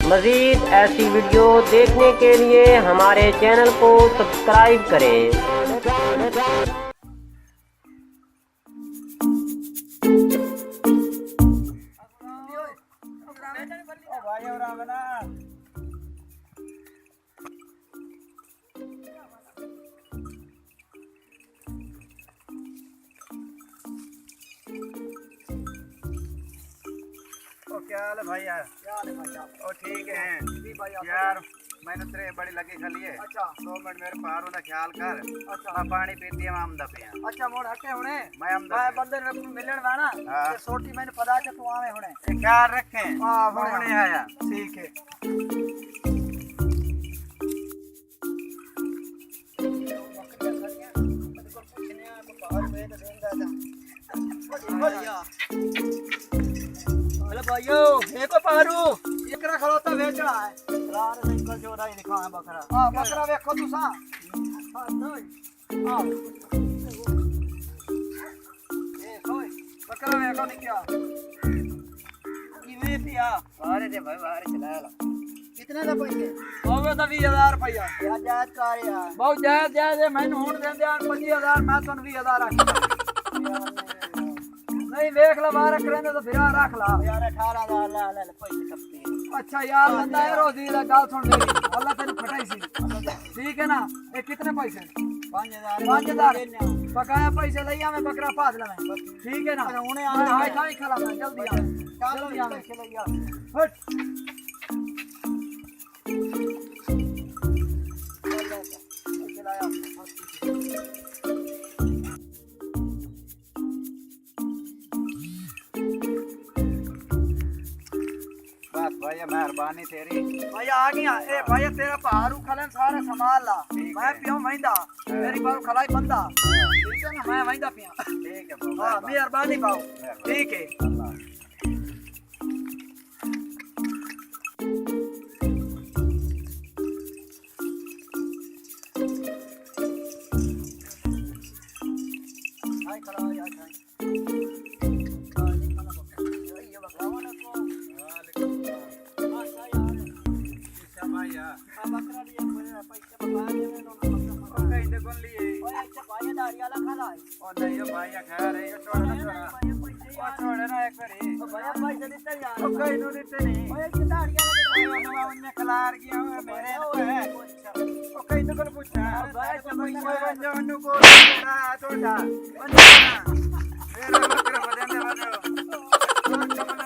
मज़ीद ऐसी वीडियो देखने के लिए हमारे चैनल को सब्सक्राइब करें। क्या हाल है भाई यार? और ठीक है यार, मैंने तेरे बड़ी लगी खली है। अच्छा 2 मिनट मेरे पारों का ख्याल कर। अच्छा मैं पानी पीती है आमदा पे। अच्छा मोड़ हटे हुने मैं आमदा मैं बंदे ने मिलन वाना ते सोटी मैंने पता है तू आवे हुने ए ख्याल रखे। हां हुने आया ठीक है। भाइयों एक पारू एकरा खलोता बेचना है रार निकल जो राई दिखा है बकरा। हां बकरा देखो तू सा। हां नहीं हां ए कोई बकरा देखो नहीं क्या किवे पिया बाहर दे भाई बाहर चला ला। कितने का पैसे होवे तो 20000 रुपया या जायज कर यार बहुत जायज जायज मैंने हुन दे दे 25000 मैं तन 20000 रख नहीं देख ला बाहर करेंगे तो फिर रख ला यार 18000 ला ले पैसे कपते। अच्छा यार बंदा है रोजी ला गाल सुन ले अल्लाह तेरी फटाई सी ठीक है ना। ये कितने पैसे 5000 बकाया पैसे लइया मैं बकरा पास लवे ठीक है ना। उन्हें आ हाय खाई खला मैं जल्दी आ जल्दी आ पैसे लइया हट चलाया भैया मेहरबानी तेरी भैया आ गया। ए भैया तेरा पहाड़ू खलन सारा संभाल ला मैं पियो महिंदा तेरी बारू खलाई बंदा ठीक है ना मैं महिंदा पिया ठीक है। हां मेहरबानी पाओ ठीक है। हाय खला यार बकरा लिया पैसे बता दे नो कहीं दे कौन लिए ओए अच्छा भाई दारिया ला खा लाई ओ नहीं यो भाई खा रहे यो छोड़ ना छोड़ ना एक बारी ओ भैया पैसे देते यार ओ कहीं नो देते नहीं ओए अच्छा दारिया ला उनने खलार गया मेरे ओ कहीं तो कौन पूछा भाई सब पैसे जो को छोड़ा छोड़ा मेरा बकरा बदन दे